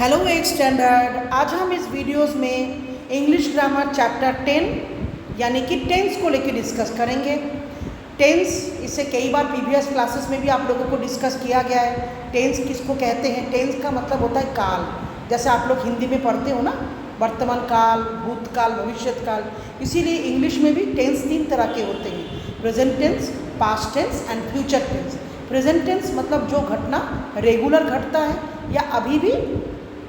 Hello 8th standard. आज हम इस वीडियोस में इंग्लिश ग्रामर चैप्टर 10 यानी कि टेंस को लेकर डिस्कस करेंगे। टेंस इसे कई बार प्रीवियस क्लासेस में भी आप लोगों को डिस्कस किया गया है। टेंस किसको कहते हैं? टेंस का मतलब होता है काल। जैसे आप लोग हिंदी में पढ़ते हो ना, वर्तमान काल, भूतकाल, भविष्यत काल। इसीलिए इंग्लिश में भी टेंस 3 तरह के होते हैं, present tense, past tense and future tense. Present tense मतलब जो घटना रेगुलर घटता है या अभी भी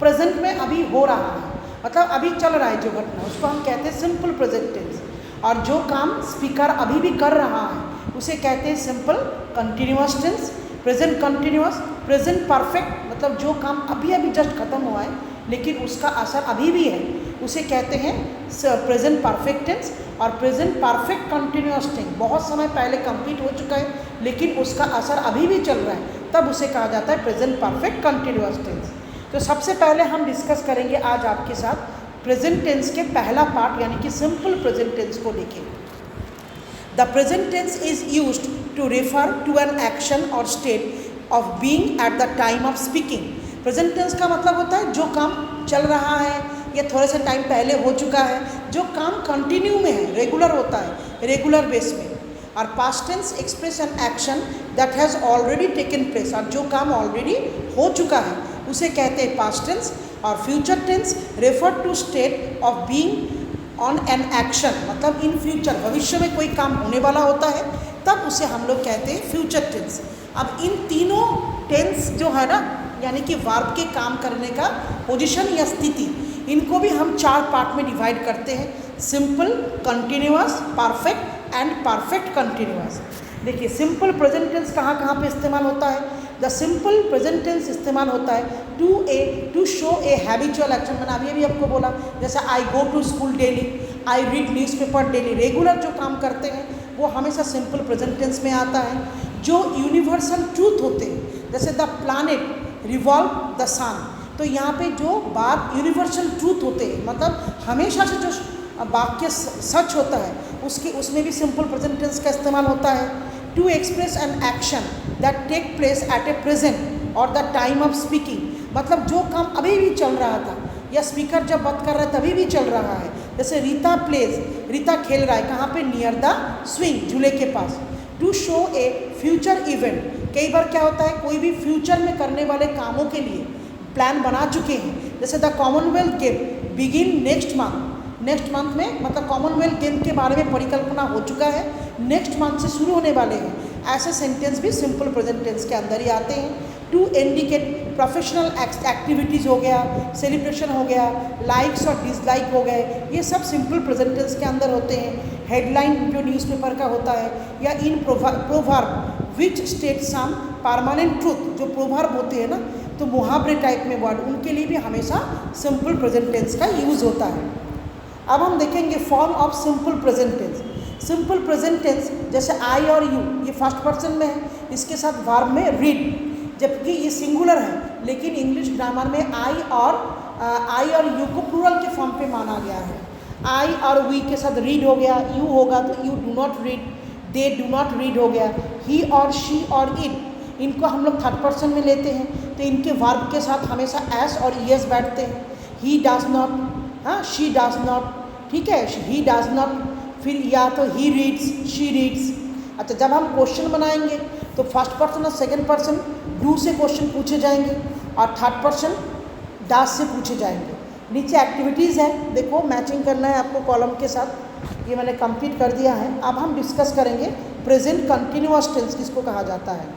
प्रेजेंट में अभी हो रहा है, मतलब अभी चल रहा है जो घटना, उसको हम कहते हैं सिंपल प्रेजेंट टेंस। और जो काम स्पीकर अभी भी कर रहा है उसे कहते हैं simple continuous tense. Present continuous, present perfect मतलब जो काम अभी अभी जस्ट खत्म हुआ है लेकिन उसका असर अभी भी है, उसे कहते हैं प्रेजेंट परफेक्ट टेंस। और प्रेजेंट परफेक्ट कंटिन्यूअस टेंस बहुत समय पहले कंप्लीट हो चुका है लेकिन उसका असर अभी भी चल रहा है, तब उसे कहा जाता है प्रेजेंट परफेक्ट कंटिन्यूअस टेंस। तो सबसे पहले हम डिस्कस करेंगे आज आपके साथ प्रेजेंट टेंस के पहला पार्ट यानी कि सिंपल प्रेजेंट टेंस को लेके। The present tense is used to refer to an action और state of being at the time of speaking. Present tense का मतलब होता है जो काम चल रहा है या थोड़े से टाइम पहले हो चुका है, जो काम कंटिन्यू में है, रेगुलर होता है, रेगुलर बेस में। और past tense express an action that has already taken place, और जो काम ऑलरेडी हो चुका है उसे कहते हैं पास्ट टेंस। और future tense refer to state of being on an action, मतलब इन फ्यूचर, भविष्य में कोई काम होने वाला होता है तब उसे हम लोग कहते हैं फ्यूचर टेंस। अब इन तीनों टेंस जो है ना, यानी कि वर्ब के काम करने का पोजीशन या स्थिति, इनको भी हम 4 पार्ट में डिवाइड करते हैं, simple, continuous, perfect and perfect continuous. देखिए सिंपल प्रेजेंट टेंस कहाँ कहाँ पे इस्तेमाल होता है? द सिंपल प्रेजेंट टेंस इस्तेमाल होता है to show a habitual action. मैंने अभी अभी आपको बोला, जैसे I go to school daily, I read newspaper daily. Regular जो काम करते हैं वो हमेशा सिंपल प्रेजेंट टेंस में आता है। जो यूनिवर्सल ट्रूथ होते हैं, जैसे द प्लैनेट रिवॉल्व द सन, तो यहाँ पे जो बात यूनिवर्सल ट्रूथ होते हैं, मतलब हमेशा से जो वाक्य सच होता है उसमें भी सिंपल प्रेजेंट टेंस का इस्तेमाल होता है। To express an action that take place at a present और द टाइम ऑफ स्पीकिंग, मतलब जो काम अभी भी चल रहा था या स्पीकर जब बात कर रहा है तभी भी चल रहा है। जैसे रीता प्लेज, रीता खेल रहा है कहाँ पे? नियर द स्विंग, झूले के पास। To show a future event, कई बार क्या होता है कोई भी फ्यूचर में करने वाले कामों के लिए प्लान बना चुके हैं, जैसे the Commonwealth game begin next month, next month में, मतलब कॉमनवेल्थ गेम के बारे में परिकल्पना हो चुका है, नेक्स्ट मंथ से शुरू होने वाले हैं। ऐसे सेंटेंस भी सिंपल प्रेजेंट टेंस के अंदर ही आते हैं। टू इंडिकेट प्रोफेशनल एक्टिविटीज़ हो गया, सेलिब्रेशन हो गया, लाइक्स और डिसलाइक हो गए, ये सब सिंपल प्रेजेंट टेंस के अंदर होते हैं। हेडलाइन जो न्यूज़पेपर का होता है, या in proverb which state some permanent truth, जो प्रोवर्ब होते हैं ना, तो मुहावरे टाइप में वर्ड, उनके लिए भी हमेशा सिंपल प्रेजेंट टेंस का यूज़ होता है। अब हम देखेंगे form of simple present tense. Simple present tense जैसे आई और यू, ये फर्स्ट पर्सन में है, इसके साथ वर्ब में रीड, जबकि ये सिंगुलर है लेकिन इंग्लिश ग्रामर में आई और यू को प्लूरल के फॉर्म पे माना गया है। आई और वी के साथ रीड हो गया, यू होगा तो you do not read, they do not read हो गया। ही और शी और इट, इनको हम लोग थर्ड पर्सन में लेते हैं तो इनके वर्ब के साथ हमेशा एस और ईएस बैठते हैं। ही डज नॉट, हाँ, शी डज नॉट, ठीक है, ही डज नॉट, फिर या तो ही रीड्स, शी रीड्स। अच्छा, जब हम क्वेश्चन बनाएंगे तो फर्स्ट पर्सन और सेकंड पर्सन डू से क्वेश्चन पूछे जाएंगे और थर्ड पर्सन डज से पूछे जाएंगे। नीचे एक्टिविटीज़ है, देखो मैचिंग करना है आपको कॉलम के साथ, ये मैंने कंप्लीट कर दिया है। अब हम डिस्कस करेंगे प्रेजेंट कंटिन्यूअस टेंस किसको कहा जाता है।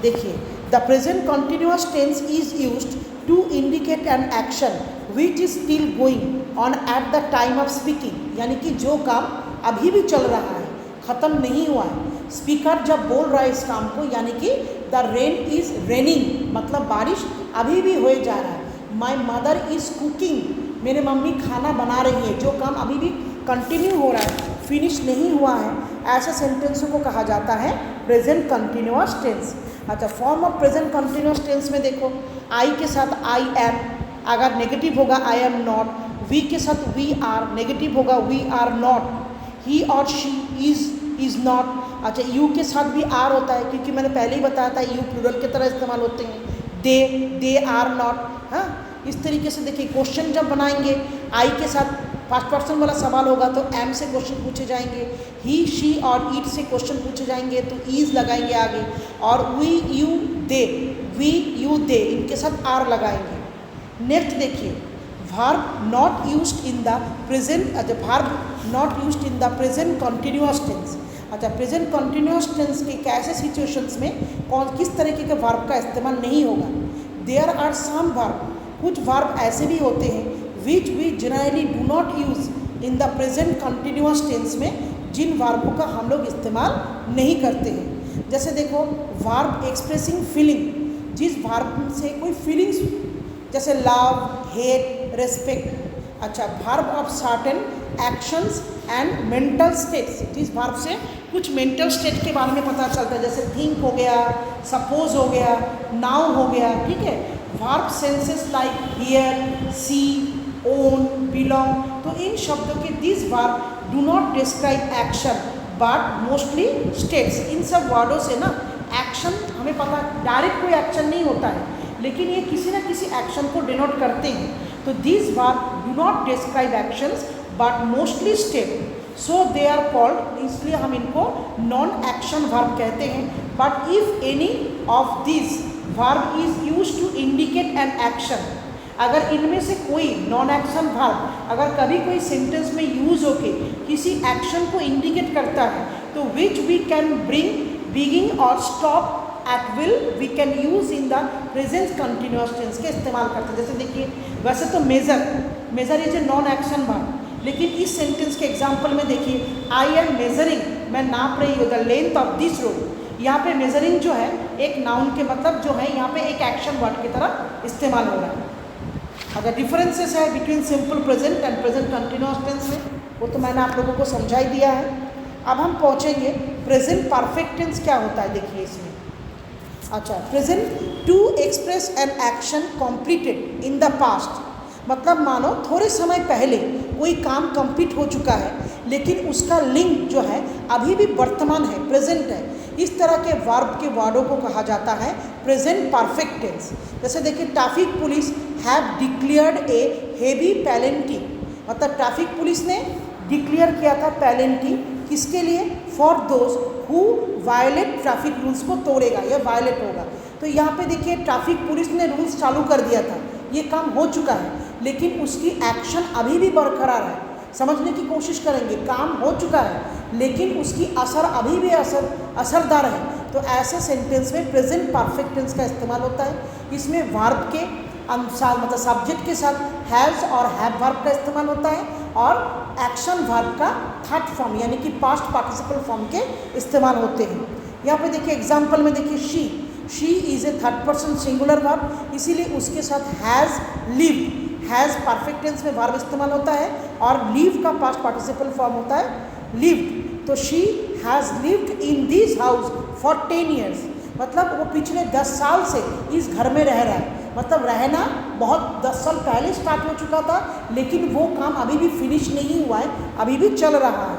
देखिए, the present continuous tense is used to indicate an action which is still going on at the time of speaking, यानी कि जो काम अभी भी चल रहा है, ख़त्म नहीं हुआ है। स्पीकर जब बोल रहा है इस काम को, यानी कि द रेन इज रेनिंग, मतलब बारिश अभी भी हो जा रहा है। माई मदर इज कुकिंग, मेरे मम्मी खाना बना रही है, जो काम अभी भी कंटिन्यू हो रहा है, फिनिश नहीं हुआ है। ऐसे सेंटेंसों को कहा जाता है प्रेजेंट कंटिन्यूअस टेंस। अच्छा, form of present continuous tense में देखो, आई के साथ आई एम, अगर नेगेटिव होगा आई एम नॉट। वी के साथ वी आर, नेगेटिव होगा वी आर नॉट। ही और शी इज नॉट। अच्छा, यू के साथ भी आर होता है क्योंकि मैंने पहले ही बताया था यू प्लूरल की तरह इस्तेमाल होते हैं। They are not. हाँ, इस तरीके से देखिए क्वेश्चन जब बनाएंगे आई के साथ फर्स्ट पर्सन वाला सवाल होगा तो एम से क्वेश्चन पूछे जाएंगे, ही शी और इट से क्वेश्चन पूछे जाएंगे तो ईज लगाएंगे आगे, और वी यू दे इनके साथ आर लगाएंगे। नेक्स्ट देखिए verb not used in the present, verb not used in the present continuous tense. अच्छा, प्रेजेंट कंटिन्यूअस टेंस के कैसे सिचुएशंस में किस तरीके के वर्ब का इस्तेमाल नहीं होगा। देयर आर सम वर्ब, कुछ वर्ब ऐसे भी होते हैं which we generally do not use in the present continuous tense में, जिन वर्बों का हम लोग इस्तेमाल नहीं करते हैं। जैसे देखो वर्ब एक्सप्रेसिंग फीलिंग, जिस वर्ब से कोई फीलिंग्स जैसे लव, हेट, रेस्पेक्ट। अच्छा, verb of certain actions and mental states, जिस वर्ब से कुछ मेंटल स्टेट के बारे में पता चलता है, जैसे थिंक हो गया, सपोज हो गया, नाउ हो गया। ठीक है, verb senses like hear, see, own, belong, तो इन शब्दों के this verb do not describe action but mostly states. इन सब वर्डों से ना एक्शन हमें पता, डायरेक्ट कोई एक्शन नहीं होता है, लेकिन ये किसी ना किसी एक्शन को डिनोट करते हैं। तो this verb do not describe actions but mostly state, so they are called, इसलिए हम इनको नॉन एक्शन वर्ब कहते हैं। But if any of this verb is used to indicate an action, अगर इनमें से कोई नॉन एक्शन वर्ब अगर कभी कोई सेंटेंस में यूज होके किसी एक्शन को इंडिकेट करता है तो which we can bring, begin और stop at will, we can use in the present continuous tense के इस्तेमाल करते हैं। जैसे देखिए वैसे तो measure is a non action verb, लेकिन इस सेंटेंस के एग्जाम्पल में देखिए आई एम मेजरिंग, मैं नाप रही हूँ the length of this road. यहाँ पे मेजरिंग जो है एक नाउन के मतलब जो है यहाँ पे एक एक्शन वर्ड की तरह इस्तेमाल हो रहा है। अगर डिफरेंसेस है between simple present and present continuous tense में, वो तो मैंने आप लोगों को समझा ही दिया है। अब हम पहुँचेंगे प्रेजेंट परफेक्ट टेंस क्या होता है, देखिए इसमें। अच्छा, present to express an action completed in the past, मतलब मानो थोड़े समय पहले कोई काम कंप्लीट हो चुका है लेकिन उसका लिंक जो है अभी भी वर्तमान है, प्रेजेंट है। इस तरह के वर्ब के वर्डों को कहा जाता है प्रेजेंट परफेक्ट टेंस। जैसे देखिए traffic police have declared a heavy penalty, मतलब ट्रैफिक पुलिस ने डिक्लेयर किया था पेनल्टी किसके लिए, for those who violate traffic rules को तोड़ेगा या वायलेट होगा। तो यहाँ पे देखिए ट्रैफिक पुलिस ने रूल्स चालू कर दिया था, ये काम हो चुका है लेकिन उसकी एक्शन अभी भी बरकरार है। समझने की कोशिश करेंगे, काम हो चुका है लेकिन उसकी असर अभी भी असरदार है। तो ऐसे सेंटेंस में प्रेजेंट परफेक्ट टेंस का इस्तेमाल होता है। इसमें वर्ब के अनुसार मतलब सब्जेक्ट के साथ हैज़ और हैव वर्ब का इस्तेमाल होता है और एक्शन वर्ब का थर्ड फॉर्म यानी कि पास्ट पार्टिसिपल फॉर्म के इस्तेमाल होते हैं। यहाँ पे देखिए एग्जाम्पल में देखिए she is a third person singular verb, इसीलिए उसके साथ has lived, has perfect tense में वर्ब इस्तेमाल होता है और लिव का पास्ट पार्टिसिपल फॉर्म होता है लिव्ड। तो she has lived in this house for 10 years, मतलब वो पिछले 10 साल से इस घर में रह रहा है। मतलब रहना बहुत 10 साल पहले स्टार्ट हो चुका था लेकिन वो काम अभी भी फिनिश नहीं हुआ है, अभी भी चल रहा है।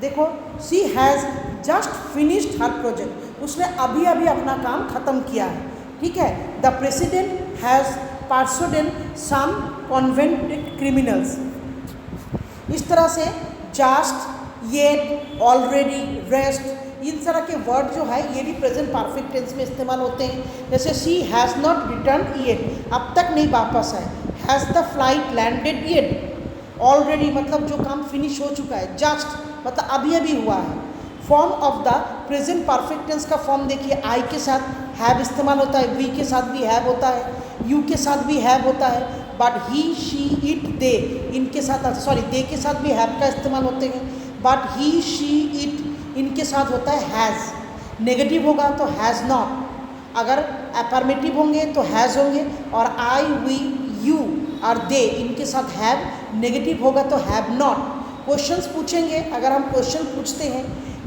देखो she has just finished her project, उसने अभी अभी अपना काम ख़त्म किया है। ठीक है, the president has persuaded some convicted criminals. इस तरह से जस्ट, येट, ऑलरेडी, रेस्ट, इन तरह के वर्ड जो है ये भी प्रेजेंट परफेक्ट टेंस में इस्तेमाल होते हैं। जैसे she has not return yet, अब तक नहीं वापस आए। Has the flight landed yet, already मतलब जो काम फिनिश हो चुका है, जस्ट मतलब अभी अभी हुआ है। Form of the present perfect tense का फॉर्म देखिए आई के साथ हैव इस्तेमाल होता है, वी के साथ भी हैव होता है, यू के साथ भी हैव होता है, बट ही, शी, इट, दे इनके साथ दे के साथ भी हैव का इस्तेमाल होते हैं। बट ही, शी, इट इनके साथ होता है हैज़। नेगेटिव होगा तो हैज़ नॉट, अगर अफर्मेटिव होंगे तो हैज़ होंगे, और आई, वी, यू और दे इनके साथ हैव, नेगेटिव होगा तो हैव नॉट। क्वेश्चंस पूछेंगे, अगर हम क्वेश्चन पूछते हैं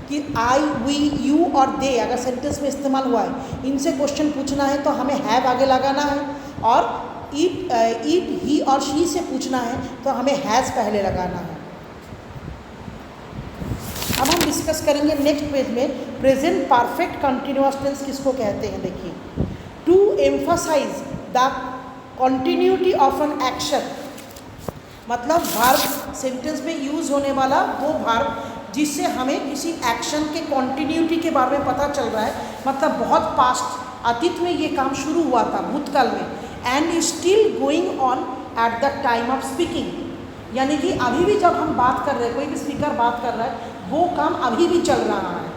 कि आई, वी, यू और दे अगर सेंटेंस में इस्तेमाल हुआ है, इनसे क्वेश्चन पूछना है तो हमें हैव आगे लगाना है, और इट, ही और शी से पूछना है तो हमें हैज़ पहले लगाना है। अब हम डिस्कस करेंगे नेक्स्ट पेज में प्रेजेंट परफेक्ट कंटिन्यूअस टेंस किसको कहते हैं। देखिए, to emphasize the continuity of an action, मतलब वर्ब सेंटेंस में यूज होने वाला वो वर्ब जिससे हमें किसी एक्शन के कॉन्टिन्यूटी के बारे में पता चल रहा है, मतलब बहुत पास्ट अतीत में ये काम शुरू हुआ था, भूतकाल में, and still going on at the time of speaking, यानी कि अभी भी जब हम बात कर रहे हैं, कोई भी स्पीकर बात कर रहा है, वो काम अभी भी चल रहा है।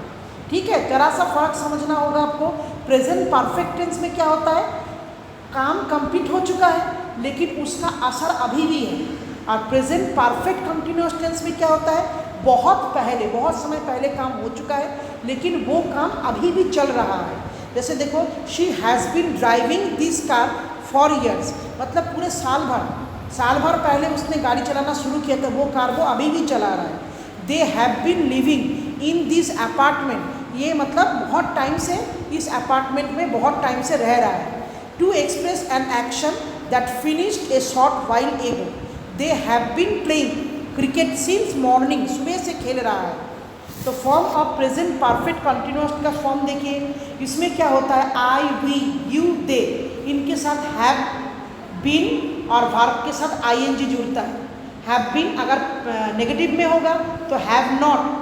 ठीक है, जरा सा फर्क समझना होगा आपको। प्रेजेंट परफेक्ट टेंस में क्या होता है, काम कंप्लीट हो चुका है लेकिन उसका असर अभी भी है, और प्रेजेंट परफेक्ट कंटिन्यूअस टेंस में क्या होता है, बहुत पहले, बहुत समय पहले काम हो चुका है लेकिन वो काम अभी भी चल रहा है। जैसे देखो, she has been driving this car for years, मतलब पूरे साल भर पहले उसने गाड़ी चलाना शुरू किया था, वो कार वो अभी भी चला रहा है। They have been living in this apartment, ये मतलब बहुत टाइम से इस अपार्टमेंट में बहुत टाइम से रह रहा है। To express an action that finished a short while ago, they have been playing cricket since morning, सुबह से खेल रहा है। तो form of present perfect continuous का फॉर्म देखिए, इसमें क्या होता है, आई, वी, यू, दे, इनके साथ हैव बीन और वर्ब के साथ आईएनजी जुड़ता है। हैव बीन अगर नेगेटिव में होगा तो हैव नॉट,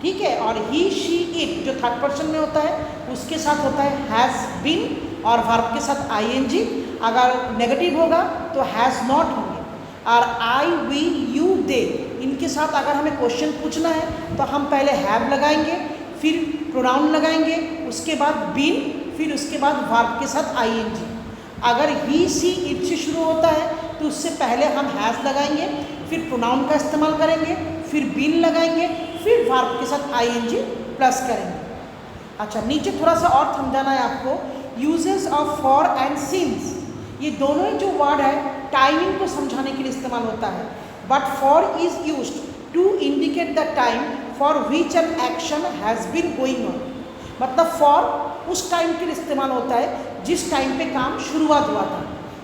ठीक है, और ही, शी, इट जो थर्ड पर्सन में होता है उसके साथ होता है हैज़ बीन और वर्ब के साथ आईएनजी, अगर नेगेटिव होगा तो हैज़ नॉट होंगे। और आई, वी, यू, दे, इनके साथ अगर हमें क्वेश्चन पूछना है तो हम पहले हैव लगाएंगे, फिर प्रोनाउन लगाएंगे, उसके बाद बीन, फिर उसके बाद वर्ब के साथ आईएनजी। अगर ही, सी, इट से शुरू होता है तो उससे पहले हम हैज़ लगाएंगे, फिर प्रोनाउन का इस्तेमाल करेंगे, फिर बीन लगाएंगे, फिर वर्ब के साथ आईएनजी प्लस करेंगे। अच्छा, नीचे थोड़ा सा और समझाना है आपको, uses of for and since, ये दोनों ही जो वर्ड है टाइमिंग को समझाने के लिए इस्तेमाल होता है। But for is used to indicate the time for which an action has been going on, मतलब फॉर उस टाइम के लिए इस्तेमाल होता है जिस टाइम पे काम शुरुआत हुआ था,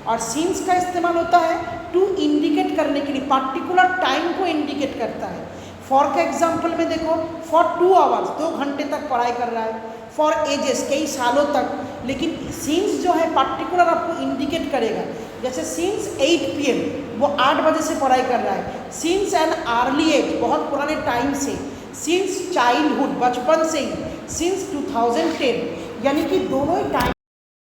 और सिंस का इस्तेमाल होता है टू इंडिकेट करने के लिए, पार्टिकुलर टाइम को इंडिकेट करता है। फॉर का एग्जाम्पल में देखो, फॉर 2 आवर्स, 2 घंटे तक पढ़ाई कर रहा है, फॉर एजेस कई सालों तक, लेकिन सिंस जो है पार्टिकुलर आपको इंडिकेट करेगा। जैसे सिंस 8 PM, वो 8 बजे से पढ़ाई कर रहा है। सिंस एन अर्ली एज, बहुत पुराने टाइम से। सिंस चाइल्डहुड, बचपन से ही। सिंस 2010, यानी कि दोनों ही टाइम